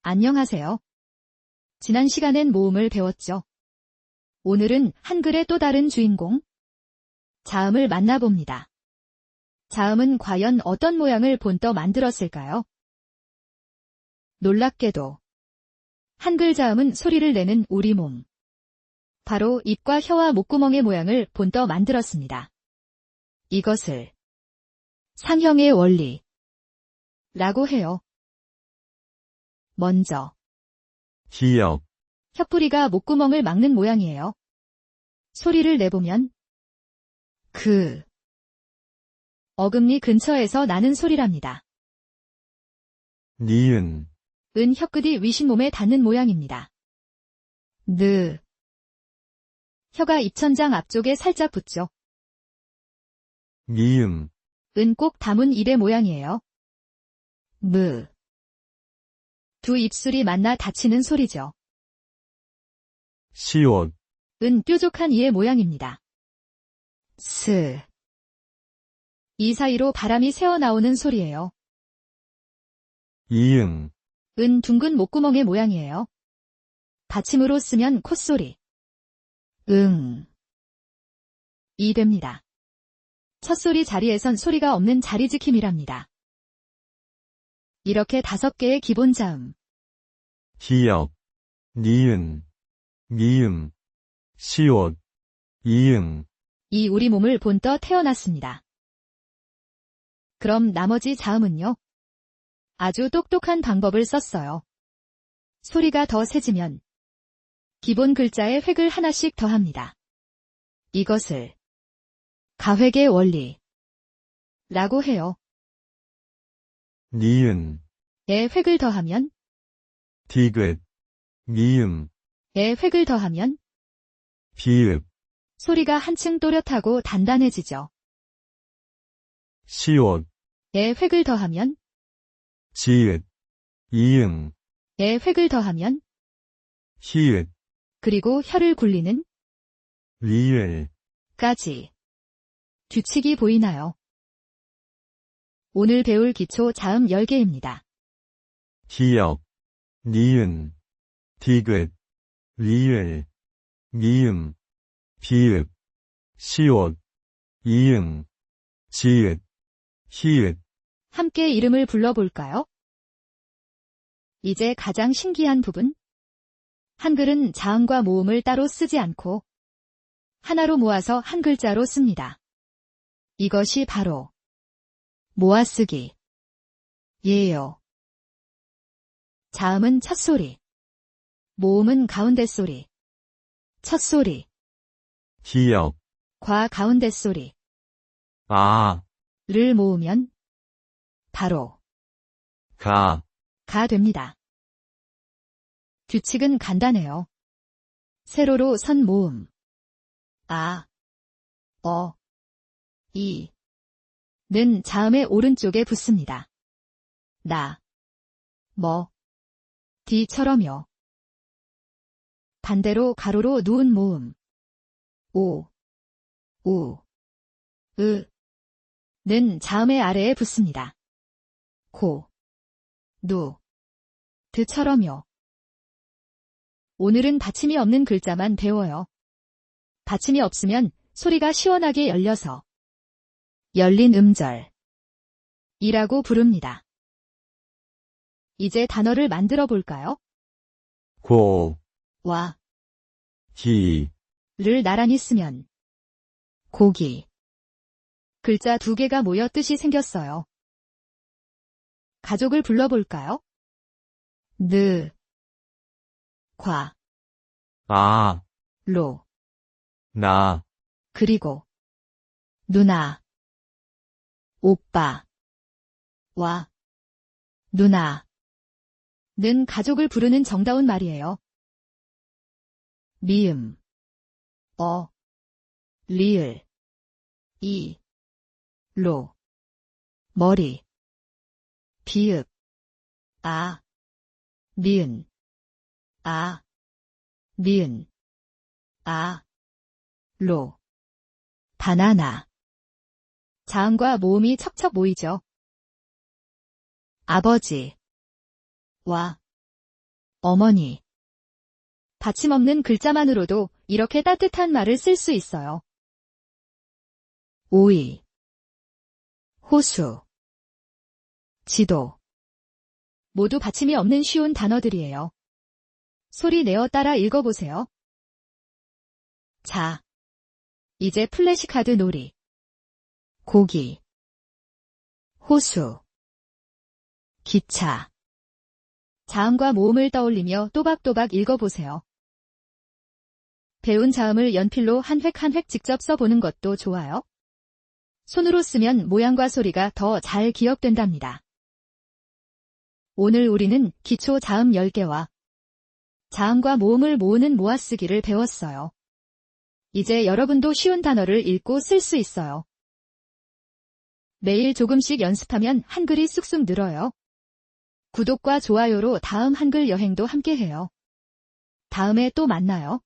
안녕하세요. 지난 시간엔 모음을 배웠죠. 오늘은 한글의 또 다른 주인공, 자음을 만나봅니다. 자음은 과연 어떤 모양을 본떠 만들었을까요? 놀랍게도 한글 자음은 소리를 내는 우리 몸, 바로 입과 혀와 목구멍의 모양을 본떠 만들었습니다. 이것을 상형의 원리라고 해요. 먼저 기역, 혀뿌리가 목구멍을 막는 모양이에요. 소리를 내보면 어금니 근처에서 나는 소리랍니다. 니은, 은 혀끝이 위신몸에 닿는 모양입니다. 혀가 입천장 앞쪽에 살짝 붙죠. 미음, 은 꼭 담은 입의 모양이에요. 두 입술이 만나 닫히는 소리죠. 시옷, 은 뾰족한 이의 모양입니다. 이 사이로 바람이 새어나오는 소리예요. 이응, 은 둥근 목구멍의 모양이에요. 받침으로 쓰면 콧소리. 이 됩니다. 첫소리 자리에선 소리가 없는 자리지킴이랍니다. 이렇게 5개의 기본 자음, 기역, 니은, 미음, 시옷, 이응, 이 우리 몸을 본떠 태어났습니다. 그럼 나머지 자음은요? 아주 똑똑한 방법을 썼어요. 소리가 더 세지면 기본 글자에 획을 하나씩 더합니다. 이것을 가획의 원리라고 해요. 니은, 에 획을 더하면, 디귿, 미음, 에 획을 더하면 비읍, 소리가 한층 또렷하고 단단해지죠. 시옷, 에 획을 더하면, 지읒, 이응, 에 획을 더하면, 히읗, 그리고 혀를 굴리는 리을, 까지. 규칙이 보이나요? 오늘 배울 기초 자음 10개입니다. 기역, 니은, 디귿, 리을, 미음, 비읍, 시옷, 이응, 지읒, 히읗, 함께 이름을 불러볼까요? 이제 가장 신기한 부분. 한글은 자음과 모음을 따로 쓰지 않고 하나로 모아서 한 글자로 씁니다. 이것이 바로 모아쓰기 예요. 자음은 첫소리, 모음은 가운데 소리, 첫소리, 기역, 과 가운데 소리, 아, 를 모으면 바로 가, 가 됩니다. 규칙은 간단해요. 세로로 선 모음 아, 는 자음의 오른쪽에 붙습니다. 나, 디처럼요. 반대로 가로로 누운 모음 는 자음의 아래에 붙습니다. 드처럼요. 오늘은 받침이 없는 글자만 배워요. 받침이 없으면 소리가 시원하게 열려서 열린 음절이라고 부릅니다. 이제 단어를 만들어 볼까요? 고, 와, 기, 를 나란히 쓰면 고기. 글자 2개가 모여 뜻이 생겼어요. 가족을 불러볼까요? 과, 아, 로, 나, 그리고 누나, 오빠, 와, 누나. 는 가족을 부르는 정다운 말이에요. 미음, 리을, 로, 머리, 비읍, 니은, 니은, 로, 바나나. 자음과 모음이 척척 모이죠. 아버지, 와, 어머니. 받침 없는 글자만으로도 이렇게 따뜻한 말을 쓸 수 있어요. 오이, 호수, 지도. 모두 받침이 없는 쉬운 단어들이에요. 소리 내어 따라 읽어보세요. 자, 이제 플래시카드 놀이. 고기, 호수, 기차. 자음과 모음을 떠올리며 또박또박 읽어보세요. 배운 자음을 연필로 한 획 한 획 직접 써보는 것도 좋아요. 손으로 쓰면 모양과 소리가 더 잘 기억된답니다. 오늘 우리는 기초 자음 10개와 자음과 모음을 모으는 모아쓰기를 배웠어요. 이제 여러분도 쉬운 단어를 읽고 쓸 수 있어요. 매일 조금씩 연습하면 한글이 쑥쑥 늘어요. 구독과 좋아요로 다음 한글 여행도 함께해요. 다음에 또 만나요.